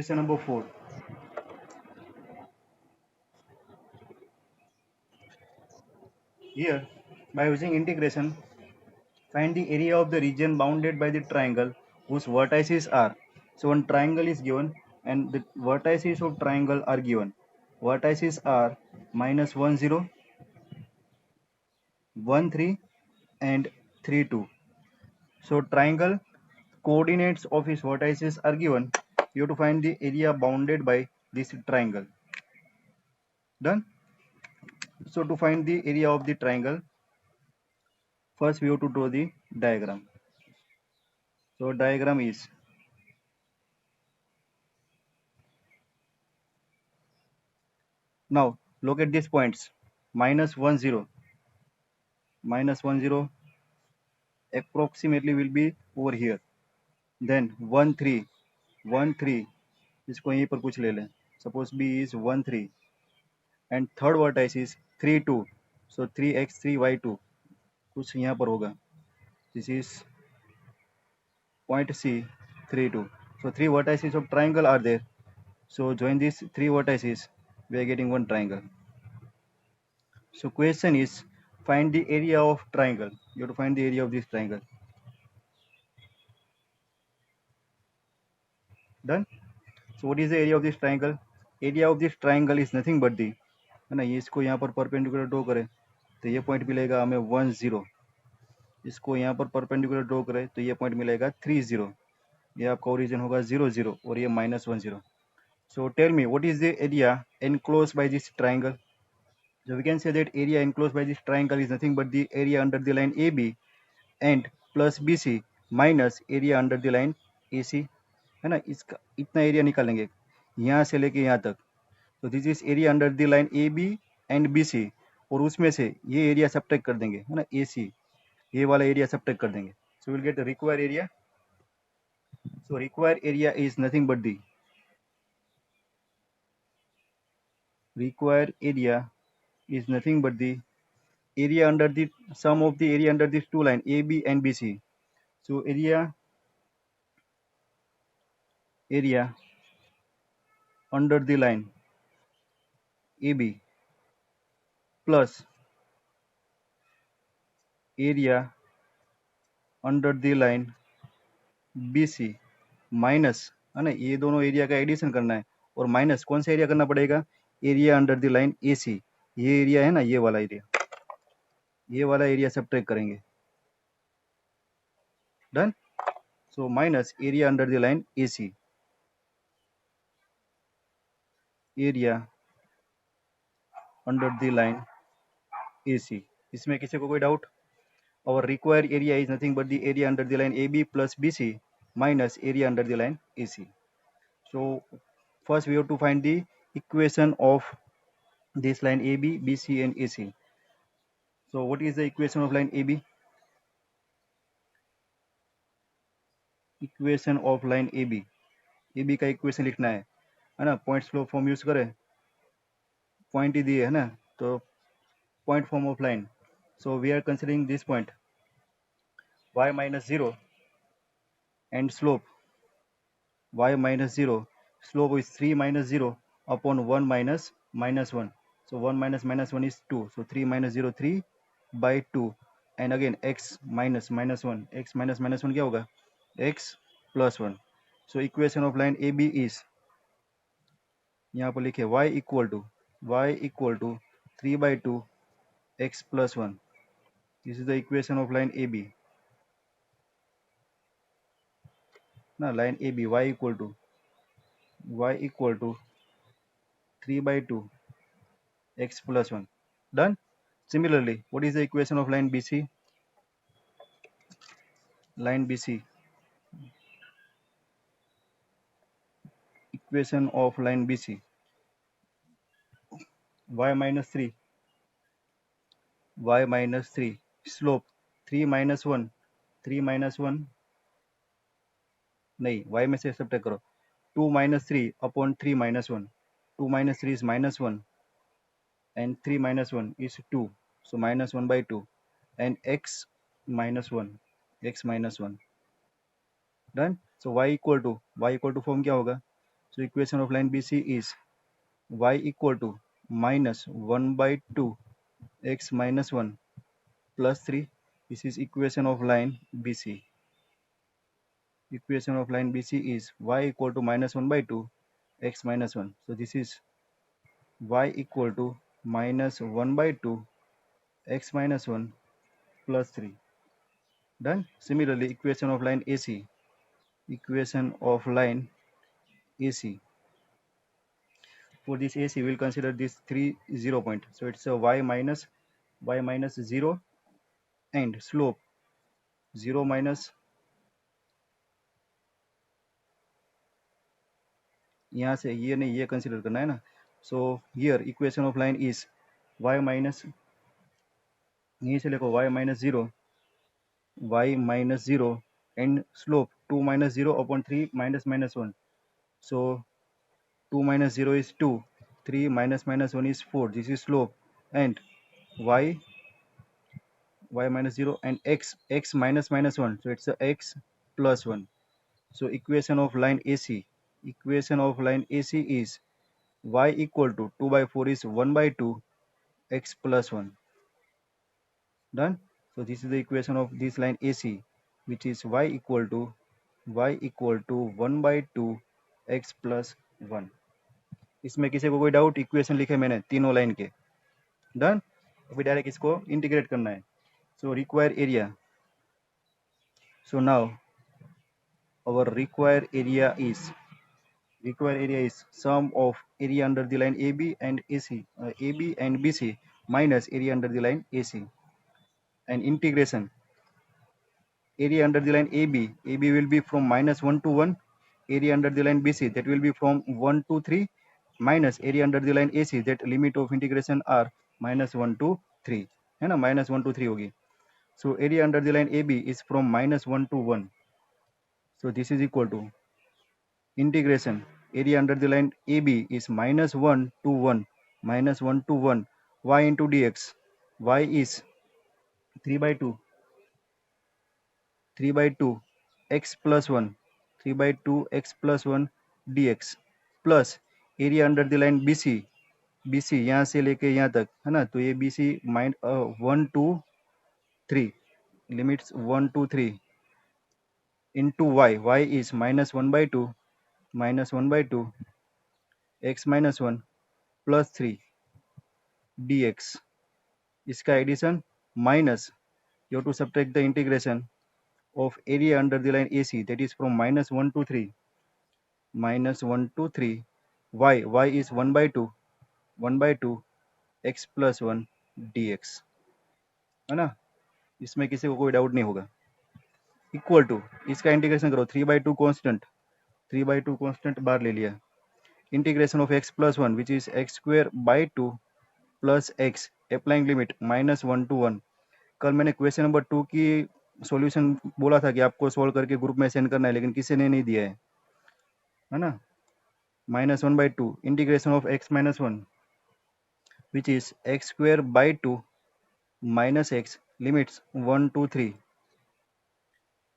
Question number 4. Here, by using integration, find the area of the region bounded by the triangle whose vertices are. So one triangle is given and the vertices of triangle are given. Vertices are minus 1 0, 1 3 and 3 2. So triangle coordinates of its vertices are given. You have to find the area bounded by this triangle. Done? So to find the area of the triangle, first we have to draw the diagram. So diagram is now look at these points minus 1 0, minus 1 0 approximately will be over here. Then 1 3, 1 3 इसको यहीं पर कुछ ले लें. Suppose B is 1 3 and third vertex is 3 2. So 3x 3 y2 कुछ यहाँ पर होगा. This is point C 3 2. So three vertices of triangle are there. So join these three vertices. We are getting one triangle. So question is find the area of triangle. You have to find the area of this triangle. Done? So what is the area of this triangle? Area of this triangle is nothing but the, है ना, ये इसको यहाँ पर perpendicular draw करें तो ये point मिलेगा हमें 1 0. इसको यहाँ पर परपेंडिकुलर ड्रॉ करें तो ये पॉइंट मिलेगा 3 0. ये आपका ओरिजिन होगा 0 0 और ये minus 1 0. So tell me what is the area enclosed by this triangle? So we can say that area enclosed by this triangle is nothing but the area under the line AB and plus BC minus area under the line AC, है ना. इसका इतना area निकालेंगे यहाँ से लेके यहाँ तक. तो this is area under the line AB and BC और उसमें से ये एरिया सब्ट्रैक्ट कर देंगे, है ना, AC. ये वाला एरिया सब्ट्रैक्ट कर देंगे. So will get required area. So required area is nothing but the required area is nothing but the area under the sum of the area under these two line AB and BC. So area under the line AB plus area under the line BC minus, है ना, ये दोनों area का addition करना है और minus कौन सा एरिया करना पड़ेगा? Area under the line AC. ये एरिया है ना, ये वाला एरिया, ये वाला एरिया सब्ट्रैक्ट करेंगे. Done. So minus area under the line AC, area under the line AC. इसमें किसी को कोई doubt? Our required area is nothing but the area under the line AB plus BC minus area under the line AC. So first we have to find the equation of this line AB, BC and AC. So what is the equation of line AB? Equation of line AB. AB का equation लिखना है ना. Point flow form use करें, point ही दिए है ना, तो point form of line. So we are considering this point y minus 0 and slope y minus 0. Slope is 3 minus 0 upon 1 minus minus 1. So 1 minus minus 1 is 2. So 3 minus 0 3 by 2 and again x minus minus 1. X minus minus 1 क्या होगा? X plus 1. So equation of line AB is, यहाँ पर लिखे y equal to 3 by 2 x plus 1. This is the equation of line AB. ना line AB y equal to 3 by 2 x plus 1. Done. Similarly, what is the equation of line BC? Line BC. Equation of line BC. Y minus 3. Y minus 3. Slope 3 minus 1. 3 minus 1. नहीं, y में से subtract करो. 2 minus 3 upon 3 minus 1. 2 minus 3 is minus 1 and 3 minus 1 is 2. So minus 1 by 2 and x minus 1. X minus 1. Done. So y equal to form क्या होगा? So equation of line BC is y equal to minus 1 by 2 x minus 1 plus 3. This is equation of line BC. Equation of line BC is y equal to minus 1 by 2 x minus 1. So this is y equal to minus 1 by 2 x minus 1 plus 3. Done. Similarly, equation of line AC. Equation of line AC. For this AC, we'll consider this 0 point. So it's a y minus 0 and slope 0 minus, यहाँ से ये नहीं ये consider करना है ना. So here equation of line is y minus, यहीं से लिखो y minus 0 and slope 2 minus 0 upon 3 minus 1. So 2 minus 0 is 2, 3 minus 1 is 4. This is slope, and y minus 0 and x minus 1. So it's a x plus 1. So equation of line AC. Equation of line AC is y equal to 2 by 4 is 1 by 2 x plus 1. Done. So this is the equation of this line AC, which is y equal to 1 by 2 x plus 1. इसमें किसी को कोई doubt? Equation लिखे मैंने तीनों line के. Done. अभी direct इसको इंटीग्रेट करना है. So required area. So now our required area is sum of area under the line AB and AC, AB and BC minus area under the line AC, and integration. Area under the line AB will be from minus 1 to 1. Area under the line BC, that will be from 1 to 3, minus area under the line AC, that limit of integration are minus 1 to 3, है ना, minus 1 to 3 होगी. So area under the line AB is from minus 1 to 1. So this is equal to integration. Area under the line AB is minus 1 to 1, y into dx. Y is 3 by 2 x plus 1, 3 by 2 x plus 1 dx, plus area under the line BC यहाँ से लेके यहाँ तक, है ना, तो ये BC 1 to 3, limits 1 to 3 into y is minus 1 by 2 x minus 1 plus 3 dx. इसका addition minus, you have to subtract the integration of area under the line AC, that is from minus 1 to 3, y is 1 by 2 x plus 1 dx, है ना. इसमें किसी को कोई doubt नहीं होगा. Equal to, इसका इंटीग्रेशन करो, 3 by 2 कांस्टेंट बाहर ले लिया. Integration of x plus 1 which is x square by 2 plus x, applying limit minus 1 to 1. कल मैंने क्वेश्चन नंबर 2 की सॉल्यूशन बोला था कि आपको सॉल्व करके ग्रुप में सेंड करना है, लेकिन किसी ने नहीं दिया है ना. minus 1 by 2 integration of x minus 1 which is x square by 2 minus x, limits 1 to 3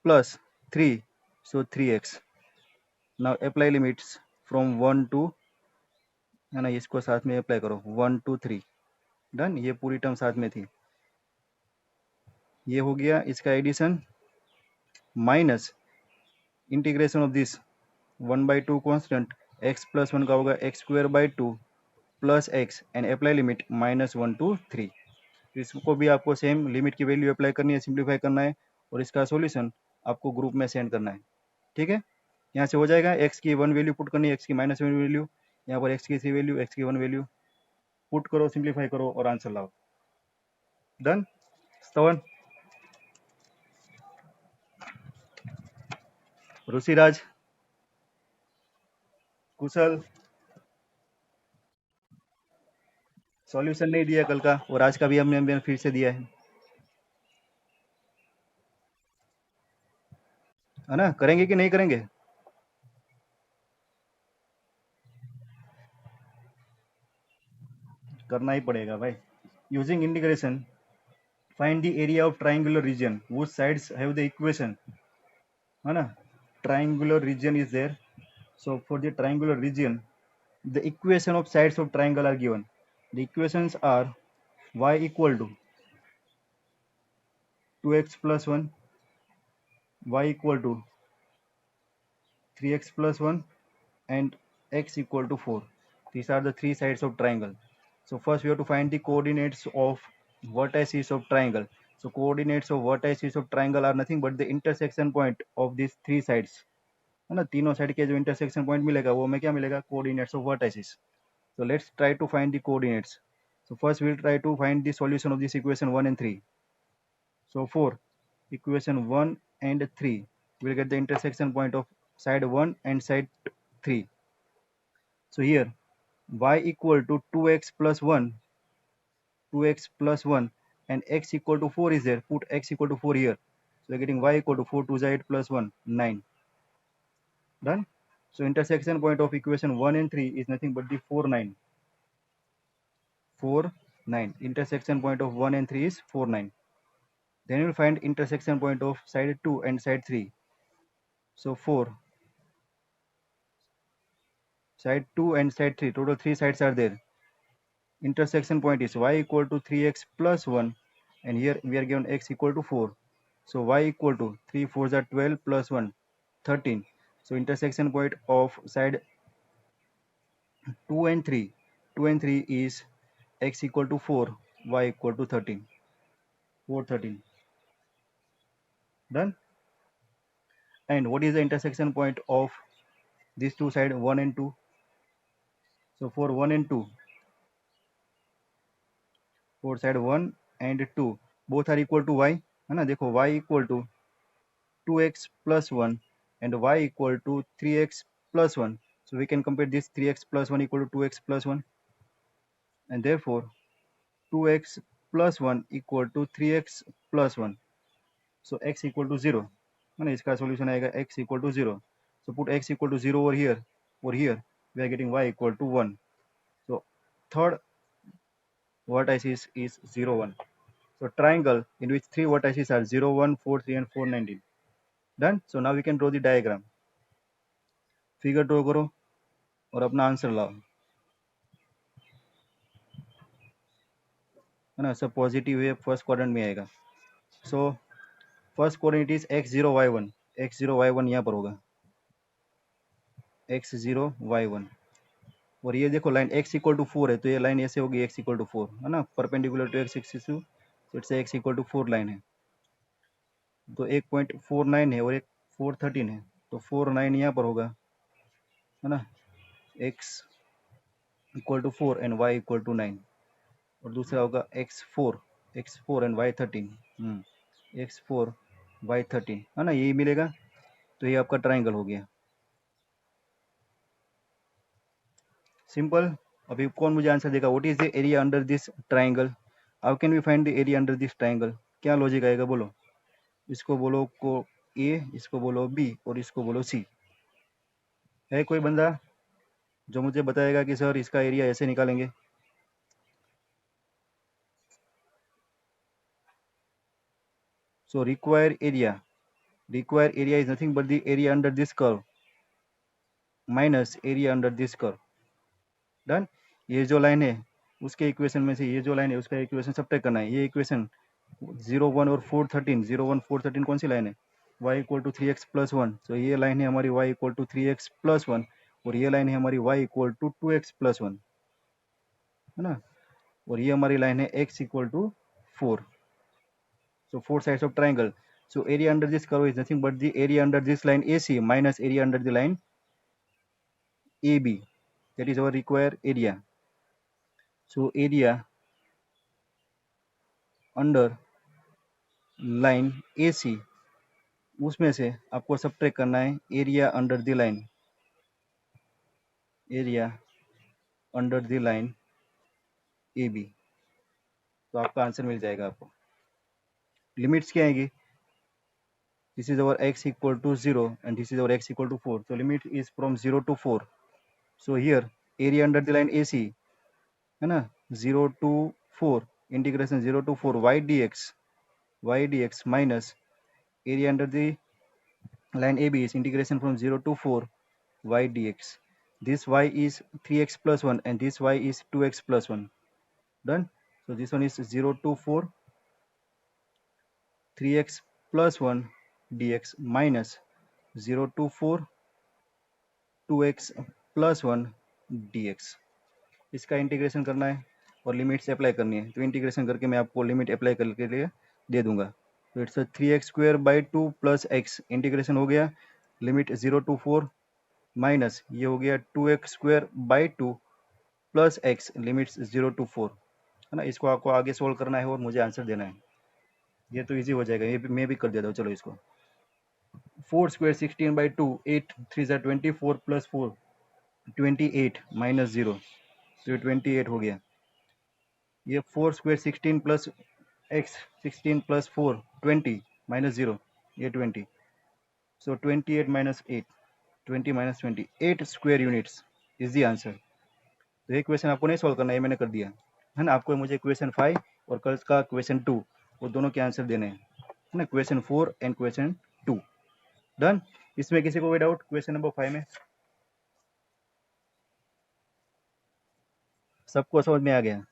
plus 3, so 3x. now apply limits from 1 to, है ना, इसको साथ में अप्लाई करो 1 to 3. डन. ये पूरी टर्म साथ में थी, ये हो गया. इसका addition minus integration of this 1 by 2 constant x plus 1 का होगा x square by 2 plus x and apply limit minus 1 to 3. इसको भी आपको सेम लिमिट की वैल्यू अप्लाई करनी है, सिंप्लीफाई करना है, और इसका सॉल्यूशन आपको ग्रुप में सेंड करना है. ठीक है, यहाँ से हो जाएगा. x की 1 वैल्यू पुट करनी है, x की -1 वैल्यू, यहाँ पर x की 3 वैल्यू, x की 1 वैल्यू पुट करो, सिंप्लीफाई करो और आंसर लाओ. डन. स्तवन, ऋषिराज, कुशल, सॉल्यूशन नहीं दिया कल का, और आज का भी हमने फिर से दिया है ना. करेंगे कि नहीं करेंगे? करना ही पड़ेगा भाई. Using integration find the area of triangular region which sides have the equation, है ना. Triangular region is there, So for the triangular region, the equation of sides of triangle are given. The equations are y equal to 2x plus 1, y equal to 3x plus 1, and x equal to 4. These are the three sides of triangle. So first we have to find the coordinates of vertices of triangle. So coordinates of vertices of triangle are nothing but the intersection point of these three sides, है ना. तीनों side के जो intersection point मिलेगा वो हमें क्या मिलेगा, coordinates of vertices. So let's try to find the coordinates. So first we'll try to find the solution of this equation 1 and 3. So for equation 1 and 3, we'll get the intersection point of side 1 and side 3. So here y equal to 2x plus 1, 2x plus 1, and x equal to 4 is there. Put x equal to 4 here. So we're getting y equal to 4 to 8 plus 1, 9. Done. So intersection point of equation 1 and 3 is nothing but the 4, 9. 4, 9. Intersection point of 1 and 3 is 4, 9. Then you will find intersection point of side 2 and side 3. So 4, side 2 and side 3, total 3 sides are there. Intersection point is y equal to 3x plus 1, and here we are given x equal to 4. So y equal to 3 4s are 12 plus 1, 13. So intersection point of side 2 and 3, 2 and 3 is x equal to 4, y equal to 13, 4, 13. Done. And what is the intersection point of these two sides 1 and 2? So for 1 and 2, for side 1 and 2, both are equal to y, है ना. देखो y equal to 2x plus 1 and y equal to 3x plus 1. So we can compare this 3x plus 1 equal to 2x plus 1, and therefore 2x plus 1 equal to 3x plus 1. So x equal to 0, है ना. इसका solution आएगा x equal to 0. So put x equal to 0 over here. Over here we are getting y equal to 1. So third vertices is 0, 1. So triangle in which three vertices are 0, 1, 4, 3 and 4, 19. Done. So now we can draw the diagram. Figure draw करो और अपना answer लाओ, है ना. सब positive है, first quadrant में आएगा. So first coordinate is x0 y1. x0 y1 यहाँ पर होगा, x0 y1. और ये देखो लाइन x इक्वल टू 4 है, तो ये लाइन ऐसे होगी x इक्वल टू 4, है ना, परपेंडिकुलर टू x एक्सिस. तो it's x equal to 4 line है. तो 1.49 है और एक 413 है, तो 49 यहाँ पर होगा, है ना. x equal to 4 and y equal to 9. और दूसरा होगा x4 and y13, x4 y13, है ना. यही मिलेगा. तो ये आपका ट्राइंगल हो गया. सिंपल. अभी कौन मुझे आंसर देगा, what is the area under this triangle. How can we find the area under this triangle. क्या लॉजिक आएगा बोलो. इसको बोलो को ए, इसको बोलो बी और इसको बोलो सी. है कोई बंदा जो मुझे बताएगा कि सर इसका एरिया ऐसे निकालेंगे. So require area is nothing but the area under this curve minus area under this curve. Done. ये जो लाइन है उसके इक्वेशन में से ये जो लाइन है उसका इक्वेशन सब्ट्रैक्ट करना है. ये इक्वेशन 0, 1 और 4, 13, 0, 1, 4, 13 कौन सी लाइन है, y equal to 3x plus 1. So ये लाइन है हमारी y equal to 3x plus 1 और ये लाइन है हमारी y equal to 2x plus 1, है ना. और ये हमारी लाइन है x equal to 4. So 4 sides of triangle. So area under this curve is nothing but the area under this line AC minus area under the line AB. That is our required area. So area under line AC, उसमें से आपको subtract करना है area under the line, area under the line AB. तो आपका answer मिल जाएगा आपको. Limits क्या आएगी. This is our x equal to 0 and this is our x equal to 4. So limit is from 0 to 4. So here area under the line AC, है ना, 0 to 4, integration 0 to 4 y dx minus area under the line AB is integration from 0 to 4 y dx. This y is 3x plus 1 and this y is 2x plus 1. Done. So this one is 0 to 4 3x plus 1 dx minus 0 to 4 2x plus 1 dx. इसका integration करना है और limits apply करनी है, तो integration करके मैं आपको लिमिट अप्लाई करके लिए दे दूंगा। तो it's 3x square by 2 plus x, integration हो गया, लिमिट 0 टू 4 माइनस ये हो गया 2x square by 2 plus x, limits 0 to 4, है ना। इसको आपको आगे सोल्व करना है और मुझे आंसर देना है। ये तो इजी हो जाएगा, ये भी मैं भी कर देता हूँ। चलो इसको 4 स्क्वायर 16 बाई 2, 8 3 ज़ा 24 प्लस 4 28 माइनस 0, तो 28 हो गया। ये 4 square 16 plus x 16 plus 4 20 minus 0, ये 20, सो 28 minus 8 20 minus 20 8 square units is the answer. तो ये क्वेश्चन आपको नहीं सॉल्व करना है, मैंने कर दिया है ना। आपको मुझे क्वेश्चन 5 और कल का क्वेश्चन 2 वो दोनों के आंसर देने हैं, है ना। Question 4 and question 2 done. इसमें किसी को कोई डाउट क्वेश्चन नंबर 5 में? सबको समझ में आ गया?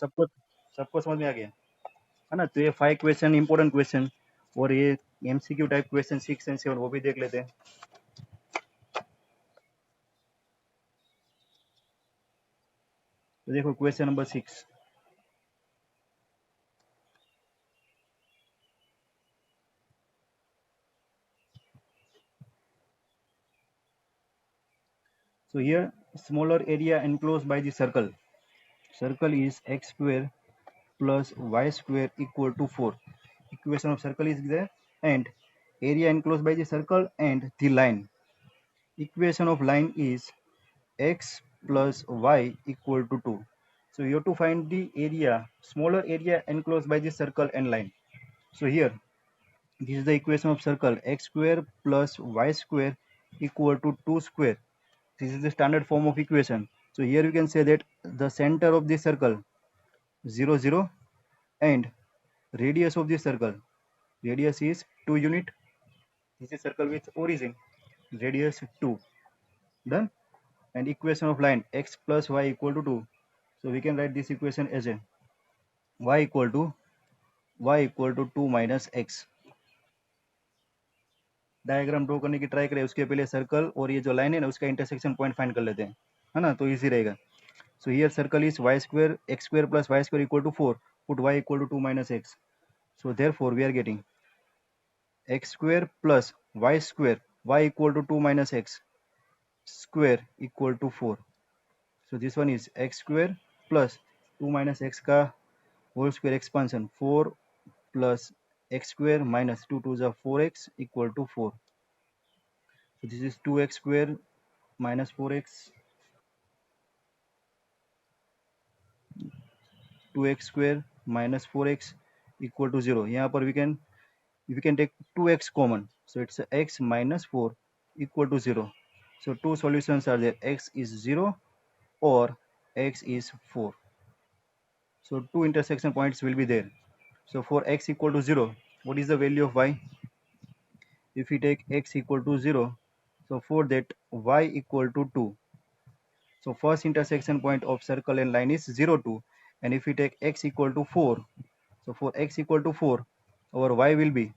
सबको सबको समझ में आ गया, है ना। तो ये 5 क्वेश्चन इंपॉर्टेंट क्वेश्चन और ये एमसीक्यू टाइप क्वेश्चन 6 एंड 7 वो भी देख लेते हैं। तो देखो question number 6, so here smaller area enclosed by the circle is x square plus y square equal to 4. Equation of circle is there and area enclosed by the circle and the line. Equation of line is x plus y equal to 2. So you have to find the area, smaller area enclosed by the circle and line. So here this is the equation of circle, x square plus y square equal to 2 square. This is the standard form of equation. So here you can say that the center of the circle 0 0 and radius of the circle, radius is 2 unit. This is circle with origin, radius 2. Done. And equation of line x plus y equal to 2. So we can write this equation as a y equal to 2 minus x. Diagram draw करने की try करें, उसके पहले circle और ये जो line है ना उसका इंटरसेक्शन पॉइंट फाइंड कर लेते हैं, है ना, तो इजी रहेगा। So here circle is y square x square plus y square equal to 4, put y equal to 2 minus x. So therefore we are getting x square plus y square, y equal to 2 minus x square equal to 4. So this one is x square plus 2 minus x का whole square expansion 4 plus x square minus 2 to the 4x equal to 4. So this is 2x square minus 4x, 2x square minus 4x equal to 0. यहाँ पर we can take 2x common, so it's x minus 4 equal to 0. So two solutions are there, x is 0 or x is 4. So two intersection points will be there. So for x equal to 0, what is the value of y? If we take x equal to 0, so for that y equal to 2. So first intersection point of circle and line is 0 2, and if we take x equal to 4, so for x equal to 4 our y will be,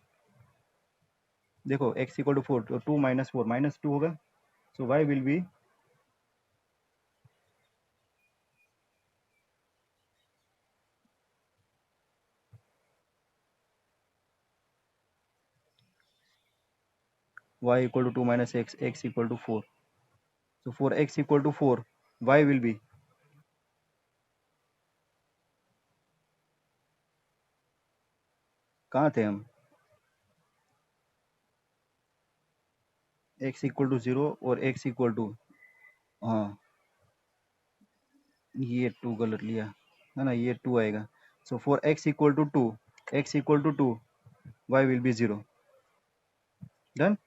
देखो x equal to 4 तो 2 minus 4 minus 2 होगा, so y will be y equal to 2 minus x, x equal to 4. So for x equal to 4 y will be, कहाँ थे हम, x equal to 0 और x equal to, हाँ ये 2 गलत लिया है ना, ये 2 आएगा। So for x equal to 2, x equal to 2 y will be 0. Done.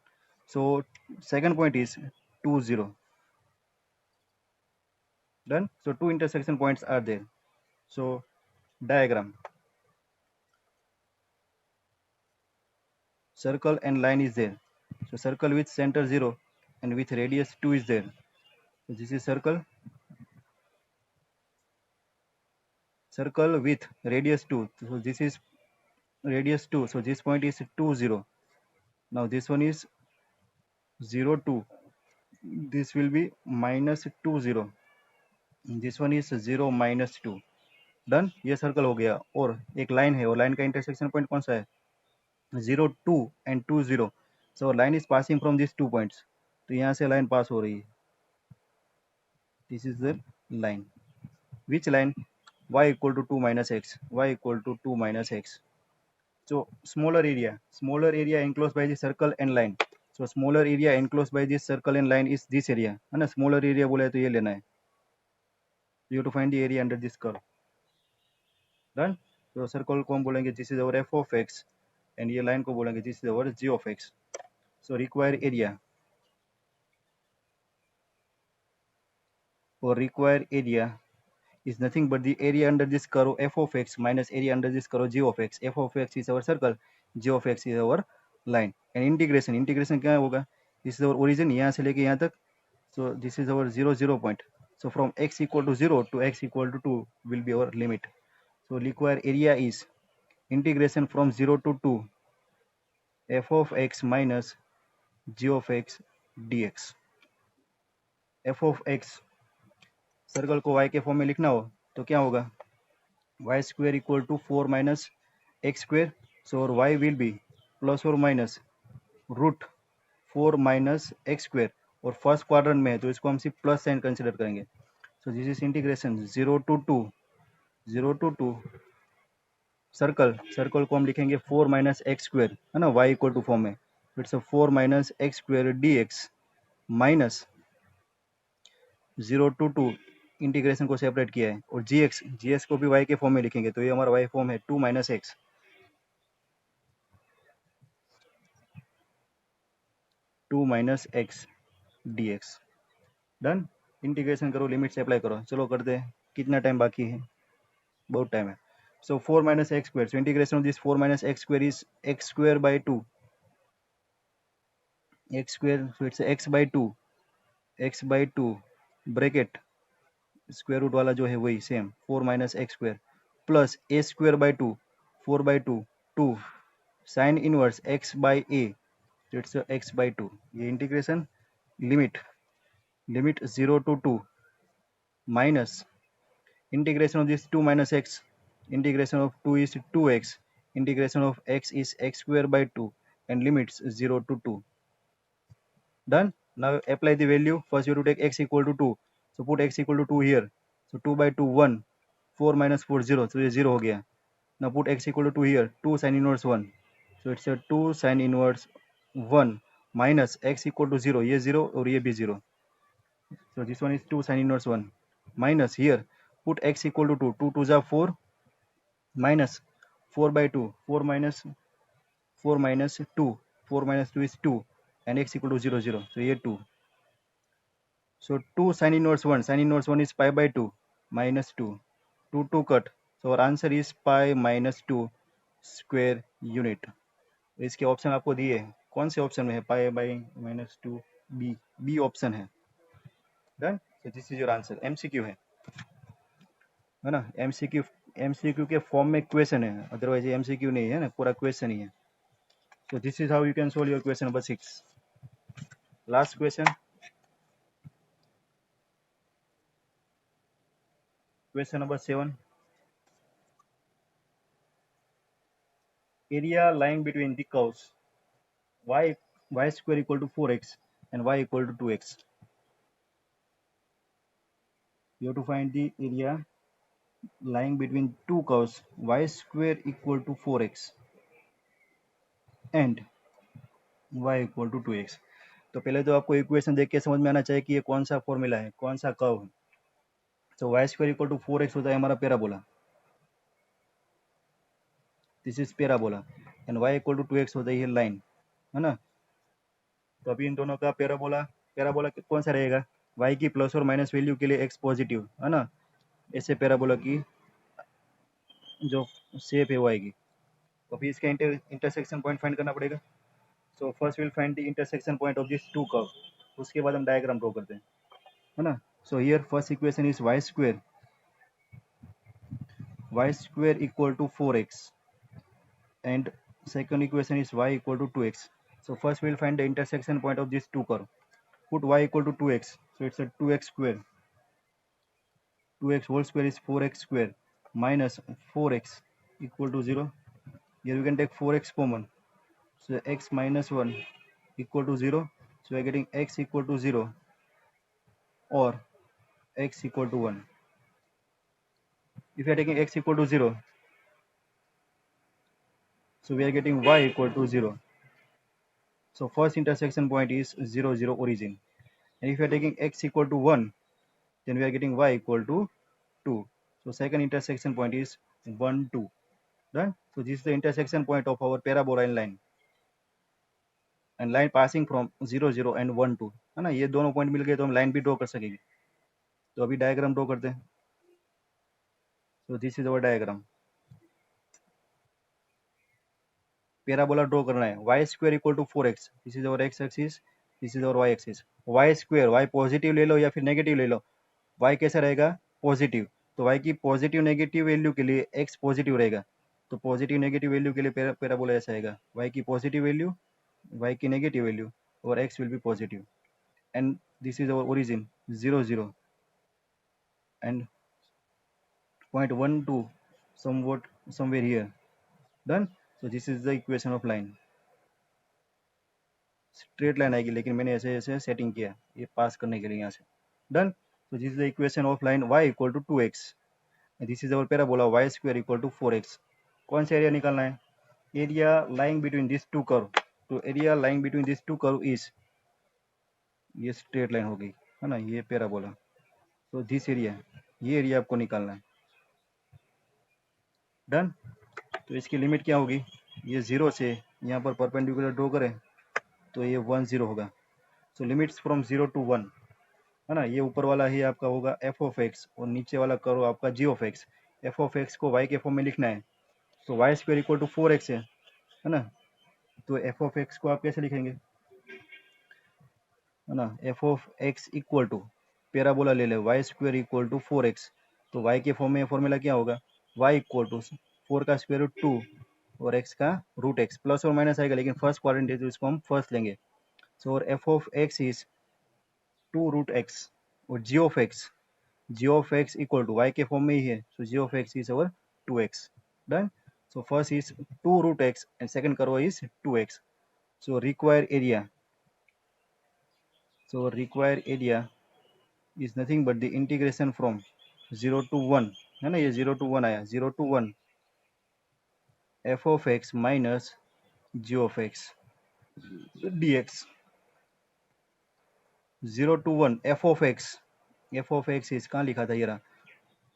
So second point is 2 0. Done. So two intersection points are there. So diagram, circle and line is there. So circle with center 0 and with radius 2 is there. So this is circle with radius 2. So this is radius 2. So this point is 2 0. Now this one is 0 2. This will be minus 2 0. This one is 0 minus 2. Done, ये circle हो गया. और एक line है, और line का intersection point कौन सा है? 0 2 and 2 0. So line is passing from this 2 points. तो यहाँ से लाइन पास हो रही है. This is the line. Which line? y equal to 2 minus x. Y equal to 2 minus x. So smaller area enclosed by the circle and line. So smaller area enclosed by this circle and line is this area, है ना. smaller area बोला है तो ये लेना है. You have to find the area under this curve. Done. तो circle को हम बोलेंगे this is our f of x, and ये लाइन को बोलेंगे this is our g of x. So require area. or required area is nothing but the area under this curve f of x minus area under this curve g of x. f of x is our circle, g of x is our line. And integration क्या होगा? This is our origin, यहाँ से लेके यहाँ तक. So this is our 0 0 point. So from x equal to 0 to x equal to 2 will be our limit. So required area is integration from 0 to 2 f of x minus g of x dx. f of x circle को y के form में लिखना हो तो क्या होगा? y square equal to 4 minus x square. So y will be plus or minus root 4 minus x square. और first quadrant में है तो इसको हम सिर्फ प्लस साइन कंसिडर करेंगे. सो this is integration 0 to 2 circle को हम लिखेंगे 4 minus x square, है ना, y इक्वल टू फॉर्म में. It's 4 minus x square dx minus 0 to 2 integration को सेपरेट किया है. और gx को भी y के फॉर्म में लिखेंगे तो ये हमारा y फॉर्म है 2 minus x. 2 minus x dx. Done. Integration करो, लिमिट से अप्लाई करो. चलो करते हैं. कितना टाइम बाकी है? बहुत टाइम है. So 4 minus x square. So integration of this 4 minus x square is x square by 2. X square, so it's x by 2. x by 2 bracket square root वाला जो है वही same 4 minus x square plus a square by 2. 4 by 2 2 sine inverse x by a. So it's x by 2. ये इंटीग्रेशन लिमिट 0 to 2 minus integration of this 2 minus x. Integration of 2 is 2x. Integration of x is x square by 2 and limits 0 to 2. Done. Now apply the value. First you have to take x equal to 2. So put x equal to 2 here. So 2 by 2 1. 4 minus 4 0. So ये 0 हो गया. Now put x equal to 2 here. 2 sin inverse 1. So it's a 2 sin inverse 1 minus x equal to 0. ये 0 और ये भी 0. So this one is 2 sin inverse 1 minus here. Put x equal to 2. 2 2 is 4 minus 4 by 2. 4 minus 2. 4 minus 2 is 2 and x equal to 0 0. So here 2. So 2 sin inverse 1. Sin inverse 1 is pi by 2 minus 2. 2 2 cut. So our answer is pi minus 2 square unit. इसके option आपको दिए हैं. कौन से option में है? Pi by minus 2 B option है. Done. So this is your answer. MCQ है ना. एमसीक्यू के फॉर्म में क्वेश्चन है, अदरवाइज एमसीक्यू नहीं है ना, पूरा क्वेश्चन ही है. So this is how you can solve your question number 6. Last question. Question number 7. Area lying between the curves y square equal to 4x and y equal to 2x. You have to find the area lying between two curves y square equal to 4x and y equal to 2x. तो पहले तो आपको equation देख के समझ में आना चाहिए कि ये कौन सा फॉर्मूला है, कौन सा कर्व है. तो y square equal to 4x होता है हमारा parabola. This is parabola. And y equal to 2x होता है ये लाइन, है ना. तो अभी इन दोनों का पैराबोला कौन सा रहेगा? y की प्लस और माइनस वैल्यू के लिए x पॉजिटिव, है ना. ऐसे पैराबोला की जो शेप है वो आएगी. तो अभी इसका इंटरसेक्शन पॉइंट फाइंड करना पड़ेगा. So first will find the intersection point of this two curve. उसके बाद हम डायग्राम ड्रॉ करते हैं, है ना। So here first equation is y square equal to 4x, and second equation is y equal to 2x. So first we'll find the intersection point of these two curves. Put y equal to 2x, so it's a 2x square. 2x whole square is 4x square minus 4x equal to 0. Here we can take 4x common, so x minus 1 equal to 0. So we are getting x equal to 0 or x equal to 1. If we are taking x equal to 0, so we are getting y equal to 0. So first intersection point is 0, 0 origin. And if we are taking x equal to 1, then we are getting y equal to 2. So second intersection point is 1, 2. Done. So this is the intersection point of our parabola line, and line passing from 0, 0 and 1, 2, है ना। ये दोनों point मिल गए तो हम line भी draw कर सकेंगे। तो अभी डायग्राम ड्रॉ करते हैं। So this is our diagram. Parabola draw करना है। y square equal to 4x, this is our x axis, this is our y axis. y square, y positive ले लो या फिर नेगेटिव ले लो, y कैसा रहेगा, पॉजिटिव। तो y की पॉजिटिव नेगेटिव वैल्यू के लिए x पॉजिटिव रहेगा, तो पॉजिटिव नेगेटिव वैल्यू के लिए पैराबोला ऐसा आएगा, y की पॉजिटिव वैल्यू, y की नेगेटिव वैल्यू, और x will be positive. And this is our origin 0, 0 and point 1, 2 somewhat somewhere here. Done. So this is the equation of line. Straight line आएगी, लेकिन मैंने ऐसे ऐसे सेटिंग किया ये पास करने के लिए यहाँ से। Done. So this is the equation of line y equal to 2x. This is our parabola y square equal to 4x. कौन सा एरिया निकालना है, area lying between this two curve. तो area lying between this two curve is, ये straight line हो गई, है ना, ये पैराबोला। तो दिस एरिया, ये एरिया आपको निकालना है। डन। तो इसकी लिमिट क्या होगी, ये 0 से यहाँ पर परपेंडिकुलर ड्रॉ करें तो ये 1, 0 होगा। सो लिमिट्स फ्रॉम 0 to 1, है ना। ये ऊपर वाला ही आपका होगा f of x और नीचे वाला करो आपका g of x। f of x को y के फॉर्म में लिखना है, तो y square equal to 4x है ना। तो f of x को आप कैसे लिखेंगे, है ना, f of x equal to parabola ले ले y square equal to 4x। तो y के फॉर्म में फॉर्मूला क्या होगा, y इक्वल टू 4 का स्क्वायर रूट 2 और x का रूट x, प्लस और माइनस आएगा, लेकिन फर्स्ट क्वाड्रेंट है तो इसको हम फर्स्ट लेंगे। सो और f of x is 2 root x, और g of x equal to y के फॉर्म में ही है, so g of x is our 2x। Done. So first is 2 root x and second curve is 2x। So required area is nothing but the integration from 0 to 1, है ना, ये 0 to 1 आया, 0 to 1 f of x minus g of x dx। 0 to 1 f of x is कहाँ लिखा था, ये रहा,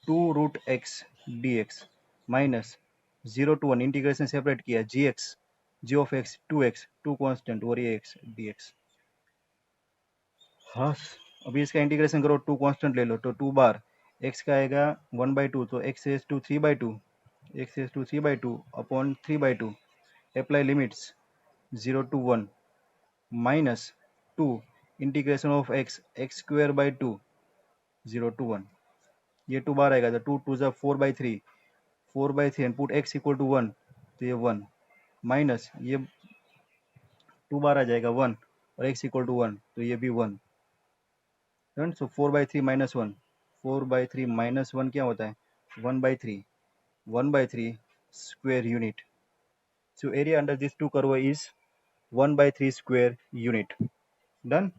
2 root x dx minus 0 to 1 integration separate किया g of x 2x, 2 constant और ये x dx। हाँ, अभी इसका इंटीग्रेशन करो, 2 कांस्टेंट ले लो तो 2 बार x का आएगा 1/2, तो x is to 3/2 upon 3/2। Apply limits 0 to 1 minus 2 integration of x square by 2 0 to 1। ये 2 बार आएगा तो 2 2 जा 4/3 and put x equal to 1, तो ये 1 माइनस ये 2 बार आ जाएगा 1 और x इक्वल टू 1, तो ये भी 1। सो 4/3 माइनस 1, 4/3 माइनस 1 क्या होता है, 1/3 square unit. So area under this two curve is 1/3 square unit. Done.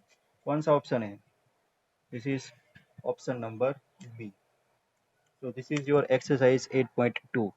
कौन सा ऑप्शन है, this is option number B. So this is your exercise 8.2।